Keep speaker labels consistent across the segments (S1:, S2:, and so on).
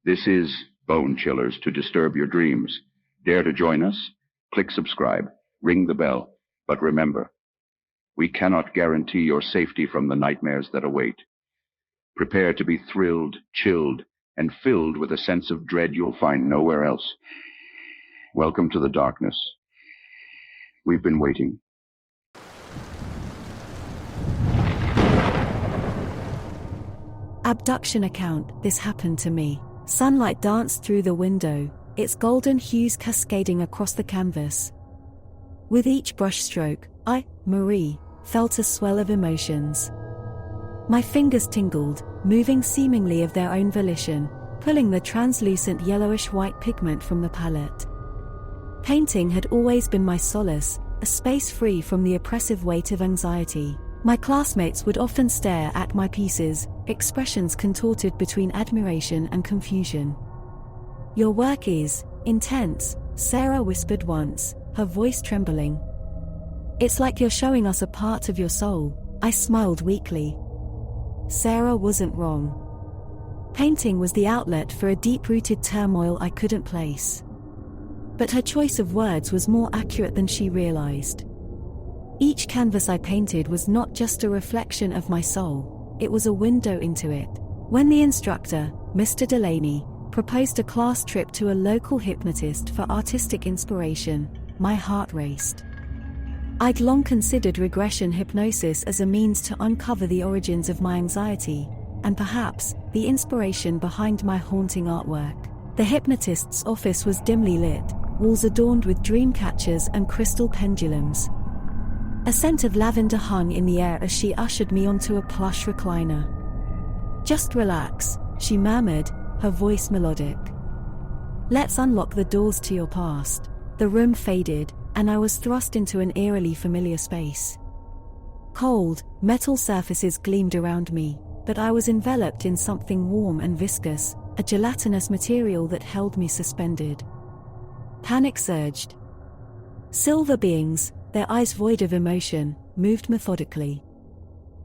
S1: This is Bone Chillers to disturb your dreams. Dare to join us? Click subscribe, ring the bell. But remember, we cannot guarantee your safety from the nightmares that await. Prepare to be thrilled, chilled, and filled with a sense of dread you'll find nowhere else. Welcome to the darkness. We've been waiting.
S2: Abduction account. This happened to me. Sunlight danced through the window, its golden hues cascading across the canvas. With each brushstroke, I, Marie, felt a swell of emotions. My fingers tingled, moving seemingly of their own volition, pulling the translucent yellowish-white pigment from the palette. Painting had always been my solace, a space free from the oppressive weight of anxiety. My classmates would often stare at my pieces, expressions contorted between admiration and confusion. "Your work is intense," Sarah whispered once, her voice trembling. "It's like you're showing us a part of your soul," I smiled weakly. Sarah wasn't wrong. Painting was the outlet for a deep-rooted turmoil I couldn't place. But her choice of words was more accurate than she realized. Each canvas I painted was not just a reflection of my soul, it was a window into it. When the instructor, Mr. Delaney, proposed a class trip to a local hypnotist for artistic inspiration, my heart raced. I'd long considered regression hypnosis as a means to uncover the origins of my anxiety, and perhaps, the inspiration behind my haunting artwork. The hypnotist's office was dimly lit, walls adorned with dream catchers and crystal pendulums. A scent of lavender hung in the air as she ushered me onto a plush recliner. "Just relax," she murmured, her voice melodic. "Let's unlock the doors to your past." The room faded, and I was thrust into an eerily familiar space. Cold, metal surfaces gleamed around me, but I was enveloped in something warm and viscous, a gelatinous material that held me suspended. Panic surged. Silver beings, their eyes void of emotion, moved methodically.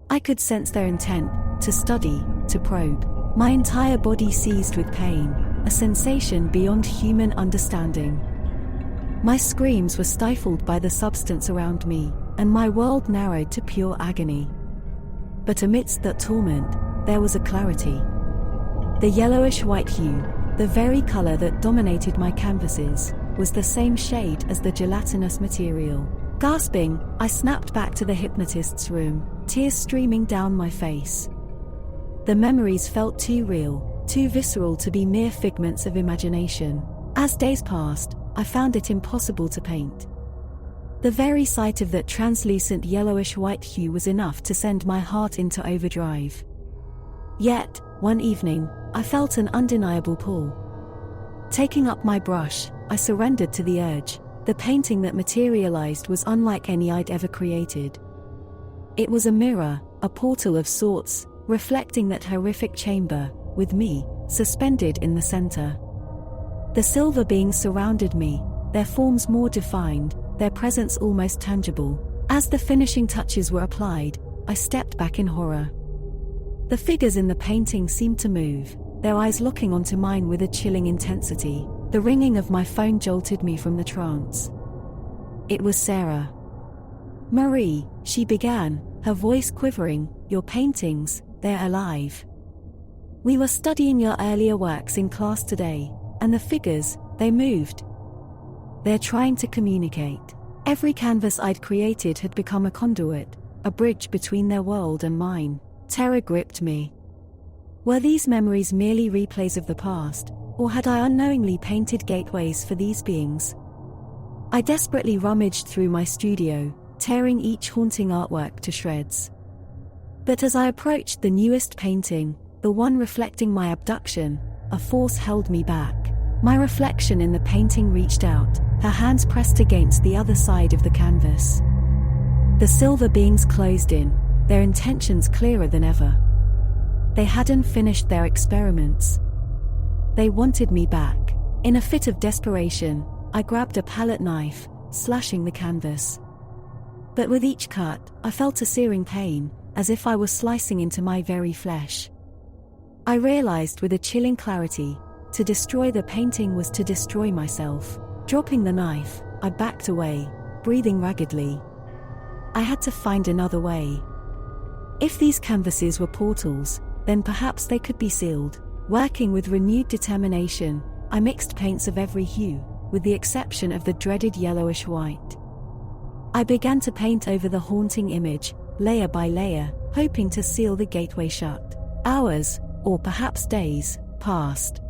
S2: I could sense their intent, to study, to probe. My entire body seized with pain, a sensation beyond human understanding. My screams were stifled by the substance around me, and my world narrowed to pure agony. But amidst that torment, there was a clarity. The yellowish-white hue, the very color that dominated my canvases, was the same shade as the gelatinous material. Gasping, I snapped back to the hypnotist's room, tears streaming down my face. The memories felt too real, too visceral to be mere figments of imagination. As days passed, I found it impossible to paint. The very sight of that translucent yellowish-white hue was enough to send my heart into overdrive. Yet, one evening, I felt an undeniable pull. Taking up my brush, I surrendered to the urge. The painting that materialized was unlike any I'd ever created. It was a mirror, a portal of sorts, reflecting that horrific chamber, with me, suspended in the center. The silver beings surrounded me, their forms more defined, their presence almost tangible. As the finishing touches were applied, I stepped back in horror. The figures in the painting seemed to move, their eyes looking onto mine with a chilling intensity. The ringing of my phone jolted me from the trance. It was Sarah. "Marie," she began, her voice quivering, "your paintings, they're alive. We were studying your earlier works in class today, and the figures, they moved. They're trying to communicate." Every canvas I'd created had become a conduit, a bridge between their world and mine. Terror gripped me. Were these memories merely replays of the past, or had I unknowingly painted gateways for these beings? I desperately rummaged through my studio, tearing each haunting artwork to shreds. But as I approached the newest painting, the one reflecting my abduction, a force held me back. My reflection in the painting reached out, her hands pressed against the other side of the canvas. The silver beings closed in, their intentions clearer than ever. They hadn't finished their experiments. They wanted me back. In a fit of desperation, I grabbed a palette knife, slashing the canvas. But with each cut, I felt a searing pain, as if I were slicing into my very flesh. I realized with a chilling clarity, To destroy the painting was to destroy myself. Dropping the knife, I backed away, breathing raggedly. I had to find another way. If these canvases were portals, then perhaps they could be sealed. Working with renewed determination, I mixed paints of every hue, with the exception of the dreaded yellowish white. I began to paint over the haunting image, layer by layer, hoping to seal the gateway shut. Hours, or perhaps days, passed.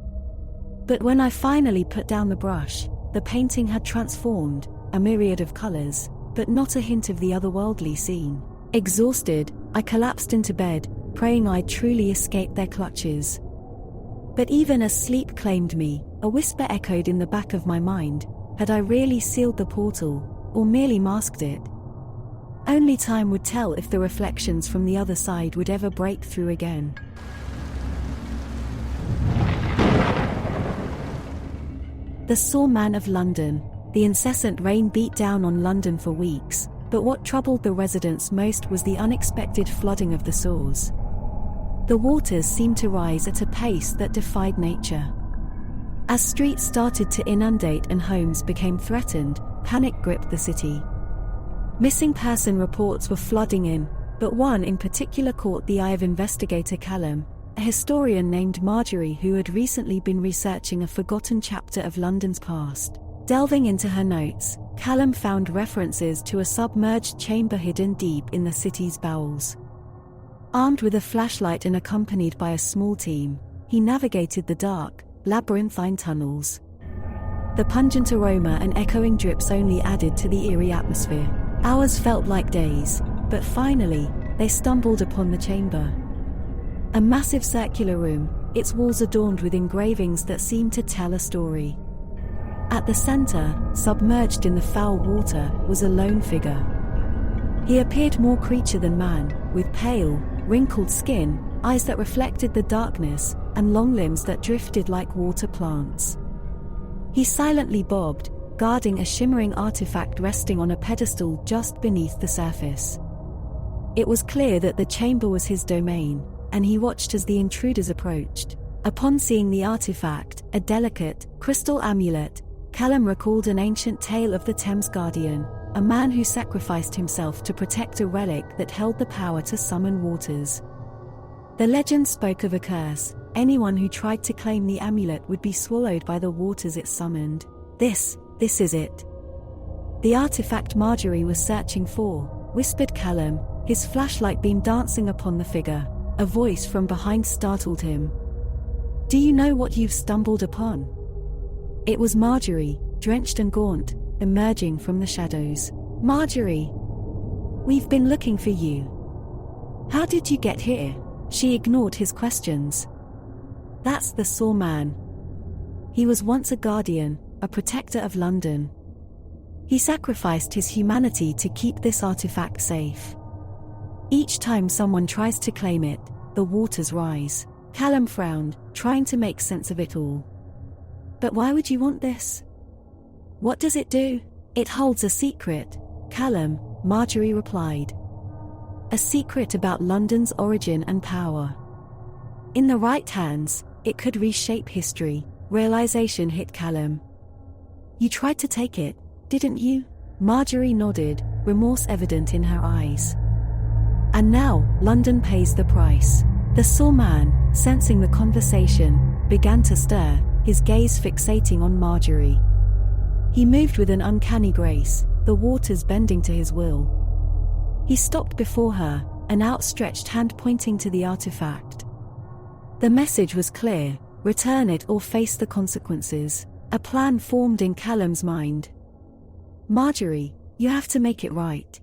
S2: But when I finally put down the brush, the painting had transformed, a myriad of colors, but not a hint of the otherworldly scene. Exhausted, I collapsed into bed, praying I'd truly escape their clutches. But even as sleep claimed me, a whisper echoed in the back of my mind. Had I really sealed the portal, or merely masked it? Only time would tell if the reflections from the other side would ever break through again. The Saw Man of London. The incessant rain beat down on London for weeks, but what troubled the residents most was the unexpected flooding of the Saws. The waters seemed to rise at a pace that defied nature. As streets started to inundate and homes became threatened, panic gripped the city. Missing person reports were flooding in, but one in particular caught the eye of investigator Callum, a historian named Marjorie who had recently been researching a forgotten chapter of London's past. Delving into her notes, Callum found references to a submerged chamber hidden deep in the city's bowels. Armed with a flashlight and accompanied by a small team, he navigated the dark, labyrinthine tunnels. The pungent aroma and echoing drips only added to the eerie atmosphere. Hours felt like days, but finally, they stumbled upon the chamber. A massive circular room, its walls adorned with engravings that seemed to tell a story. At the center, submerged in the foul water, was a lone figure. He appeared more creature than man, with pale, wrinkled skin, eyes that reflected the darkness, and long limbs that drifted like water plants. He silently bobbed, guarding a shimmering artifact resting on a pedestal just beneath the surface. It was clear that the chamber was his domain, and he watched as the intruders approached. Upon seeing the artifact, a delicate, crystal amulet, Callum recalled an ancient tale of the Thames Guardian, a man who sacrificed himself to protect a relic that held the power to summon waters. The legend spoke of a curse. Anyone who tried to claim the amulet would be swallowed by the waters it summoned. This is it. The artifact Marjorie was searching for, whispered Callum, his flashlight beam dancing upon the figure. A voice from behind startled him. Do you know what you've stumbled upon? It was Marjorie, drenched and gaunt, emerging from the shadows. Marjorie! We've been looking for you. How did you get here? She ignored his questions. That's the Saw Man. He was once a guardian, a protector of London. He sacrificed his humanity to keep this artifact safe. Each time someone tries to claim it, the waters rise. Callum frowned, trying to make sense of it all. But why would you want this? What does it do? It holds a secret, Callum, Marjorie replied. A secret about London's origin and power. In the right hands, it could reshape history. Realization hit Callum. You tried to take it, didn't you? Marjorie nodded, remorse evident in her eyes. And now, London pays the price. The Saw Man, sensing the conversation, began to stir, his gaze fixating on Marjorie. He moved with an uncanny grace, the waters bending to his will. He stopped before her, an outstretched hand pointing to the artifact. The message was clear: return it or face the consequences. A plan formed in Callum's mind. Marjorie, you have to make it right.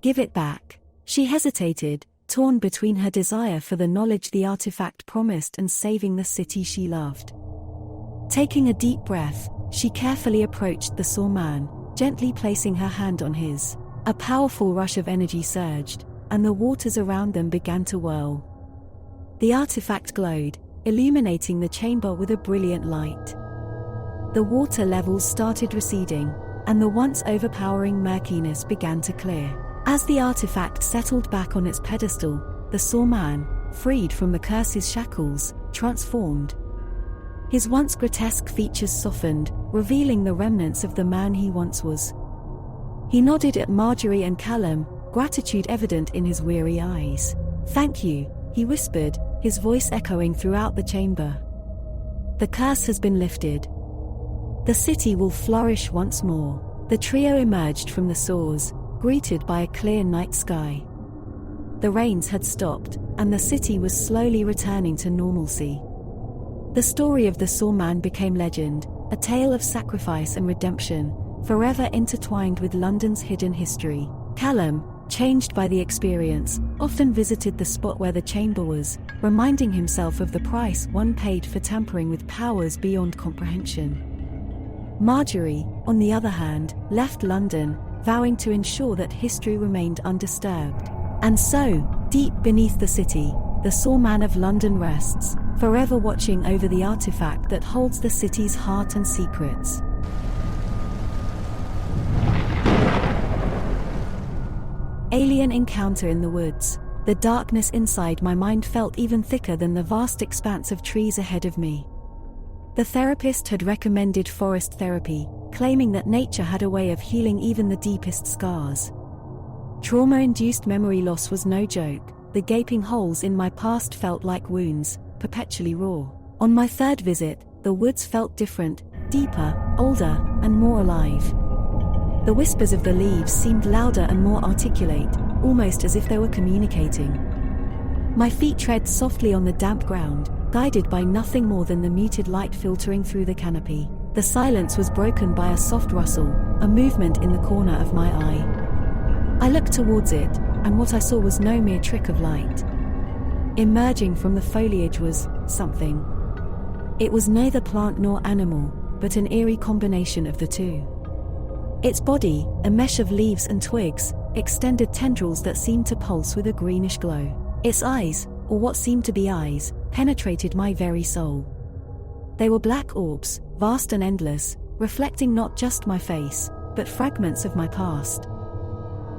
S2: Give it back. She hesitated, torn between her desire for the knowledge the artifact promised and saving the city she loved. Taking a deep breath, she carefully approached the Saw Man, gently placing her hand on his. A powerful rush of energy surged, and the waters around them began to whirl. The artifact glowed, illuminating the chamber with a brilliant light. The water levels started receding, and the once overpowering murkiness began to clear. As the artifact settled back on its pedestal, the Saw Man, freed from the curse's shackles, transformed. His once grotesque features softened, revealing the remnants of the man he once was. He nodded at Marjorie and Callum, gratitude evident in his weary eyes. "Thank you," he whispered, his voice echoing throughout the chamber. "The curse has been lifted. The city will flourish once more." The trio emerged from the source, greeted by a clear night sky. The rains had stopped, and the city was slowly returning to normalcy. The story of the Saw Man became legend, a tale of sacrifice and redemption, forever intertwined with London's hidden history. Callum, changed by the experience, often visited the spot where the chamber was, reminding himself of the price one paid for tampering with powers beyond comprehension. Marjorie, on the other hand, left London, vowing to ensure that history remained undisturbed. And so, deep beneath the city, the Saw Man of London rests, forever watching over the artifact that holds the city's heart and secrets. Alien encounter in the woods. The darkness inside my mind felt even thicker than the vast expanse of trees ahead of me. The therapist had recommended forest therapy, claiming that nature had a way of healing even the deepest scars. Trauma-induced memory loss was no joke. The gaping holes in my past felt like wounds, perpetually raw. On my third visit, the woods felt different, deeper, older, and more alive. The whispers of the leaves seemed louder and more articulate, almost as if they were communicating. My feet tread softly on the damp ground, guided by nothing more than the muted light filtering through the canopy. The silence was broken by a soft rustle, a movement in the corner of my eye. I looked towards it, and what I saw was no mere trick of light. Emerging from the foliage was something. It was neither plant nor animal, but an eerie combination of the two. Its body, a mesh of leaves and twigs, extended tendrils that seemed to pulse with a greenish glow. Its eyes, or what seemed to be eyes, penetrated my very soul. They were black orbs, vast and endless, reflecting not just my face, but fragments of my past.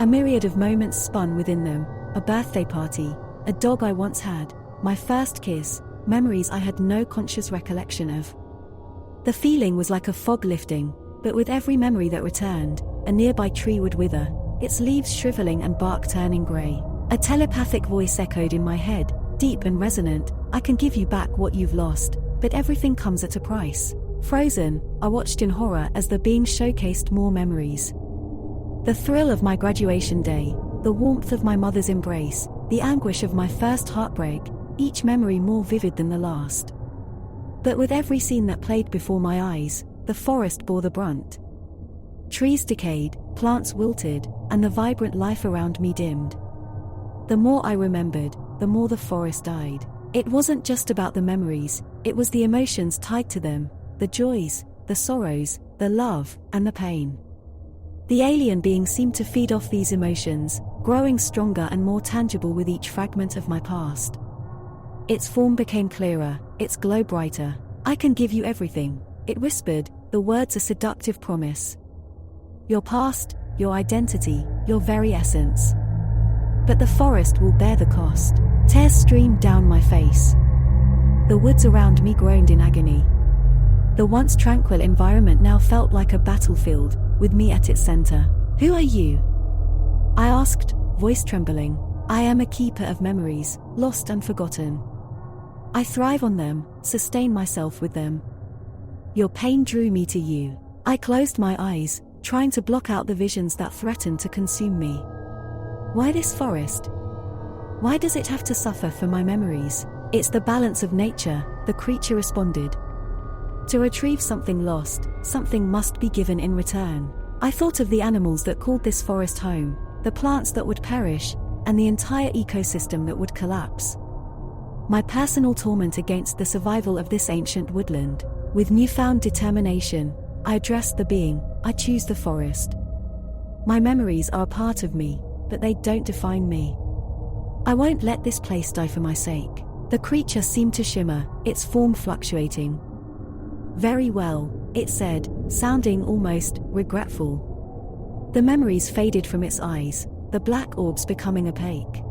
S2: A myriad of moments spun within them: a birthday party, a dog I once had, my first kiss, memories I had no conscious recollection of. The feeling was like a fog lifting, but with every memory that returned, a nearby tree would wither, its leaves shriveling and bark turning grey. A telepathic voice echoed in my head, deep and resonant: "I can give you back what you've lost, but everything comes at a price." Frozen, I watched in horror as the being showcased more memories. The thrill of my graduation day, the warmth of my mother's embrace, the anguish of my first heartbreak, each memory more vivid than the last. But with every scene that played before my eyes, the forest bore the brunt. Trees decayed, plants wilted, and the vibrant life around me dimmed. The more I remembered, the more the forest died. It wasn't just about the memories, it was the emotions tied to them, the joys, the sorrows, the love, and the pain. The alien being seemed to feed off these emotions, growing stronger and more tangible with each fragment of my past. Its form became clearer, its glow brighter. "I can give you everything," it whispered, the words a seductive promise. "Your past, your identity, your very essence. But the forest will bear the cost." Tears streamed down my face. The woods around me groaned in agony. The once tranquil environment now felt like a battlefield, with me at its center. "Who are you?" I asked, voice trembling. "I am a keeper of memories, lost and forgotten. I thrive on them, sustain myself with them. Your pain drew me to you." I closed my eyes, trying to block out the visions that threatened to consume me. "Why this forest? Why does it have to suffer for my memories?" "It's the balance of nature," the creature responded. "To retrieve something lost, something must be given in return." I thought of the animals that called this forest home, the plants that would perish, and the entire ecosystem that would collapse. My personal torment against the survival of this ancient woodland. With newfound determination, I addressed the being: "I choose the forest. My memories are a part of me, but they don't define me. I won't let this place die for my sake." The creature seemed to shimmer, its form fluctuating. "Very well," it said, sounding almost regretful. The memories faded from its eyes, the black orbs becoming opaque.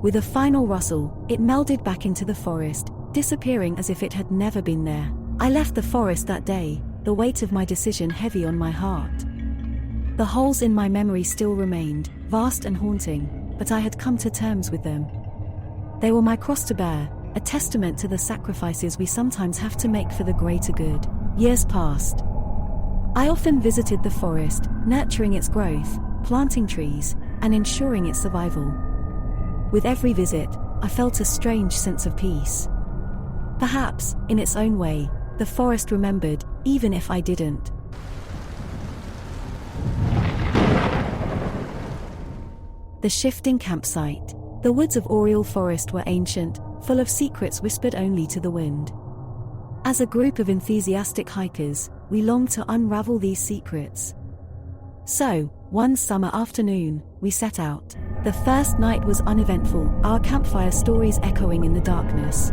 S2: With a final rustle, it melded back into the forest, disappearing as if it had never been there. I left the forest that day, the weight of my decision heavy on my heart. The holes in my memory still remained, vast and haunting, but I had come to terms with them. They were my cross to bear, a testament to the sacrifices we sometimes have to make for the greater good. Years passed. I often visited the forest, nurturing its growth, planting trees, and ensuring its survival. With every visit, I felt a strange sense of peace. Perhaps, in its own way, the forest remembered, even if I didn't. The shifting campsite. The woods of Oriel Forest were ancient, full of secrets whispered only to the wind. As a group of enthusiastic hikers, we longed to unravel these secrets. So, one summer afternoon, we set out. The first night was uneventful, our campfire stories echoing in the darkness.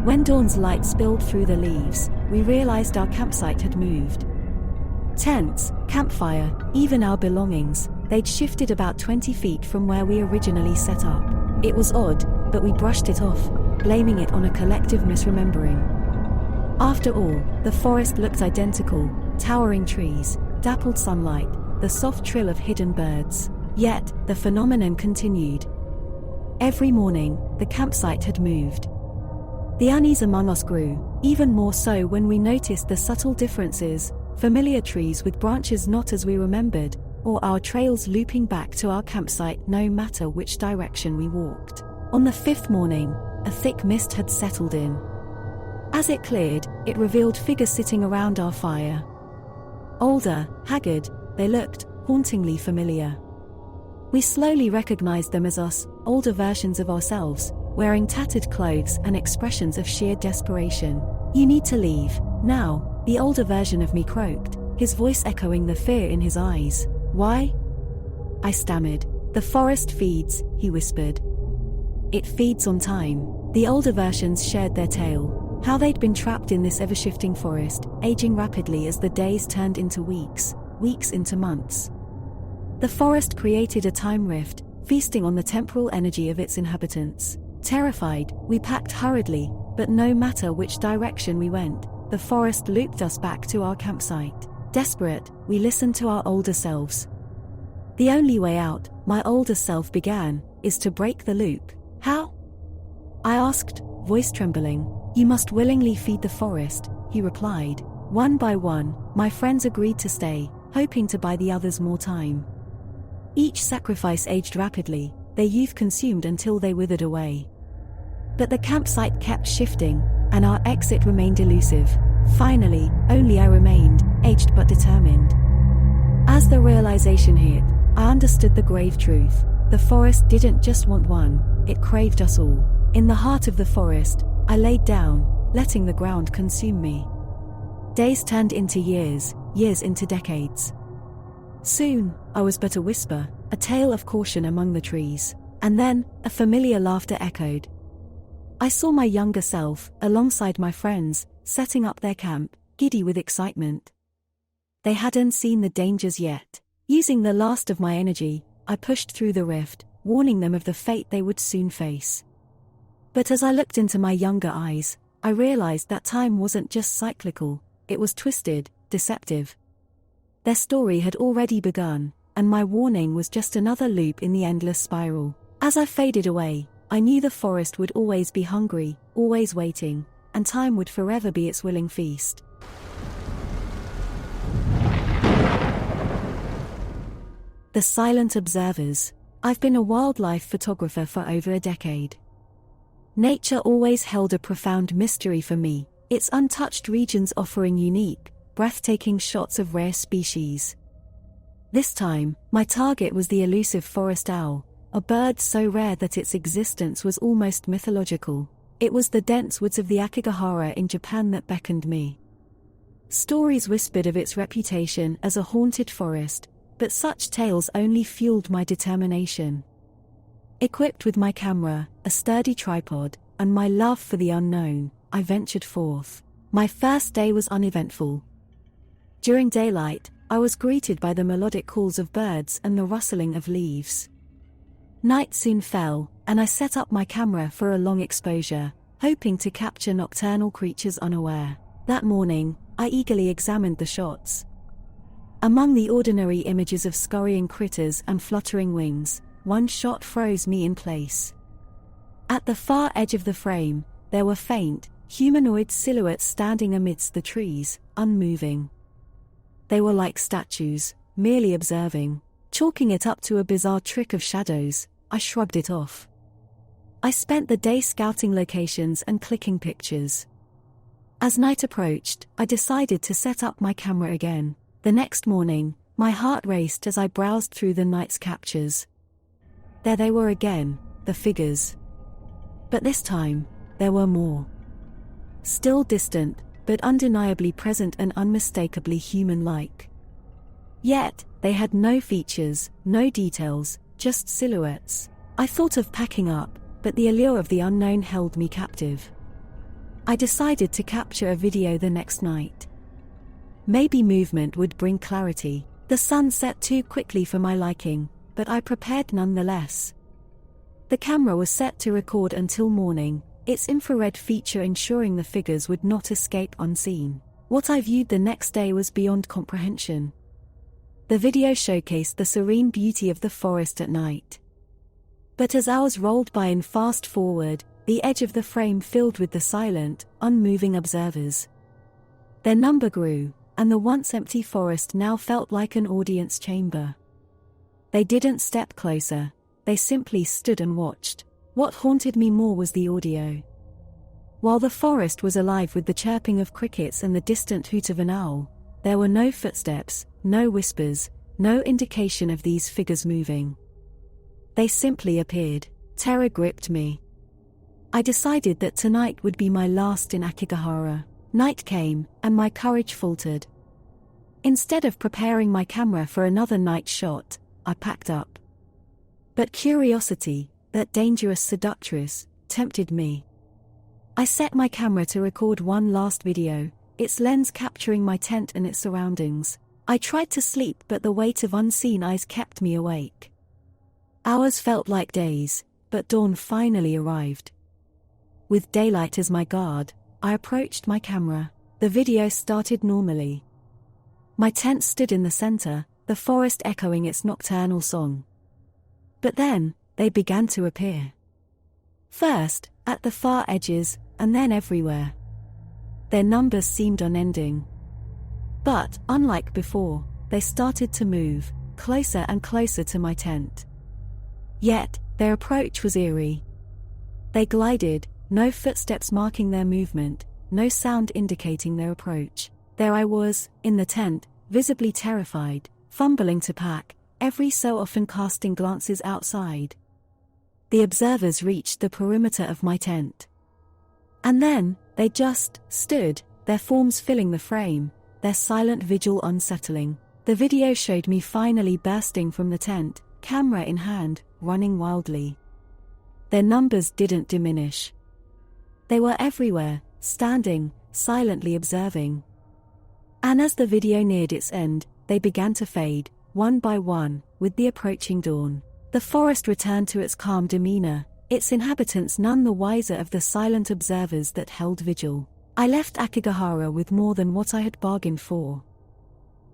S2: When dawn's light spilled through the leaves, we realized our campsite had moved. Tents, campfire, even our belongings, they'd shifted about 20 feet from where we originally set up. It was odd, but we brushed it off, blaming it on a collective misremembering. After all, the forest looked identical, towering trees, dappled sunlight, the soft trill of hidden birds. Yet, the phenomenon continued. Every morning, the campsite had moved. The unease among us grew, even more so when we noticed the subtle differences, familiar trees with branches not as we remembered, or our trails looping back to our campsite no matter which direction we walked. On the fifth morning, a thick mist had settled in. As it cleared, it revealed figures sitting around our fire. Older, haggard, they looked hauntingly familiar. We slowly recognized them as us, older versions of ourselves, wearing tattered clothes and expressions of sheer desperation. "You need to leave, now," the older version of me croaked, his voice echoing the fear in his eyes. "Why?" I stammered. "The forest feeds," he whispered. "It feeds on time." The older versions shared their tale, how they'd been trapped in this ever-shifting forest, aging rapidly as the days turned into weeks, weeks into months. The forest created a time rift, feasting on the temporal energy of its inhabitants. Terrified, we packed hurriedly, but no matter which direction we went, the forest looped us back to our campsite. Desperate, we listened to our older selves. "The only way out," my older self began, "is to break the loop." "How?" I asked, voice trembling. "You must willingly feed the forest," he replied. One by one, my friends agreed to stay, hoping to buy the others more time. Each sacrifice aged rapidly, their youth consumed until they withered away. But the campsite kept shifting, and our exit remained elusive. Finally, only I remained, aged but determined. As the realization hit, I understood the grave truth. The forest didn't just want one, it craved us all. In the heart of the forest, I laid down, letting the ground consume me. Days turned into years, years into decades. Soon, I was but a whisper, a tale of caution among the trees. And then, a familiar laughter echoed. I saw my younger self, alongside my friends, setting up their camp, giddy with excitement. They hadn't seen the dangers yet. Using the last of my energy, I pushed through the rift, warning them of the fate they would soon face. But as I looked into my younger eyes, I realized that time wasn't just cyclical, it was twisted, deceptive. Their story had already begun, and my warning was just another loop in the endless spiral. As I faded away, I knew the forest would always be hungry, always waiting, and time would forever be its willing feast. The silent observers. I've been a wildlife photographer for over a decade. Nature always held a profound mystery for me, its untouched regions offering unique, breathtaking shots of rare species. This time, my target was the elusive forest owl, a bird so rare that its existence was almost mythological. It was the dense woods of the Akigahara in Japan that beckoned me. Stories whispered of its reputation as a haunted forest, but such tales only fueled my determination. Equipped with my camera, a sturdy tripod, and my love for the unknown, I ventured forth. My first day was uneventful. During daylight, I was greeted by the melodic calls of birds and the rustling of leaves. Night soon fell, and I set up my camera for a long exposure, hoping to capture nocturnal creatures unaware. That morning, I eagerly examined the shots. Among the ordinary images of scurrying critters and fluttering wings, one shot froze me in place. At the far edge of the frame, there were faint, humanoid silhouettes standing amidst the trees, unmoving. They were like statues, merely observing. Chalking it up to a bizarre trick of shadows, I shrugged it off. I spent the day scouting locations and clicking pictures. As night approached, I decided to set up my camera again. The next morning, my heart raced as I browsed through the night's captures. There they were again, the figures. But this time, there were more. Still distant, but undeniably present and unmistakably human-like. Yet, they had no features, no details, just silhouettes. I thought of packing up, but the allure of the unknown held me captive. I decided to capture a video the next night. Maybe movement would bring clarity. The sun set too quickly for my liking, but I prepared nonetheless. The camera was set to record until morning, its infrared feature ensuring the figures would not escape unseen. What I viewed the next day was beyond comprehension. The video showcased the serene beauty of the forest at night. But as hours rolled by in fast forward, the edge of the frame filled with the silent, unmoving observers. Their number grew, and the once empty forest now felt like an audience chamber. They didn't step closer, they simply stood and watched. What haunted me more was the audio. While the forest was alive with the chirping of crickets and the distant hoot of an owl, there were no footsteps, no whispers, no indication of these figures moving. They simply appeared. Terror gripped me. I decided that tonight would be my last in Akigahara. Night came, and my courage faltered. Instead of preparing my camera for another night shot, I packed up. But curiosity, that dangerous seductress, tempted me. I set my camera to record one last video, its lens capturing my tent and its surroundings. I tried to sleep, but the weight of unseen eyes kept me awake. Hours felt like days, but dawn finally arrived. With daylight as my guard, I approached my camera. The video started normally. My tent stood in the center, the forest echoing its nocturnal song. But then, they began to appear. First, at the far edges, and then everywhere. Their numbers seemed unending. But, unlike before, they started to move, closer and closer to my tent. Yet, their approach was eerie. They glided, no footsteps marking their movement, no sound indicating their approach. There I was, in the tent, visibly terrified, fumbling to pack, every so often casting glances outside. The observers reached the perimeter of my tent. And then, they just stood, their forms filling the frame, their silent vigil unsettling. The video showed me finally bursting from the tent, camera in hand, running wildly. Their numbers didn't diminish. They were everywhere, standing, silently observing. And as the video neared its end, they began to fade, one by one, with the approaching dawn. The forest returned to its calm demeanor, its inhabitants none the wiser of the silent observers that held vigil. I left Akigahara with more than what I had bargained for.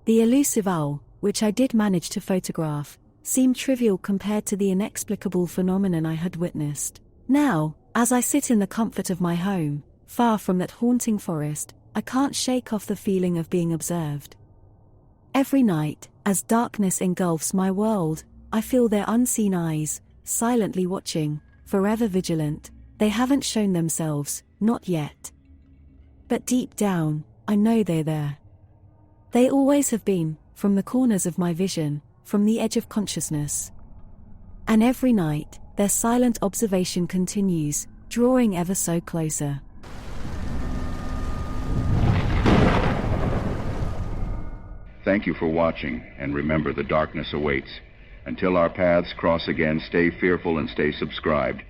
S2: The elusive owl, which I did manage to photograph, seemed trivial compared to the inexplicable phenomenon I had witnessed. Now, as I sit in the comfort of my home, far from that haunting forest, I can't shake off the feeling of being observed. Every night, as darkness engulfs my world, I feel their unseen eyes, silently watching, forever vigilant. They haven't shown themselves, not yet. But deep down, I know they're there. They always have been, from the corners of my vision, from the edge of consciousness. And every night, their silent observation continues, drawing ever so closer.
S1: Thank you for watching, and remember, the darkness awaits. Until our paths cross again, stay fearful and stay subscribed.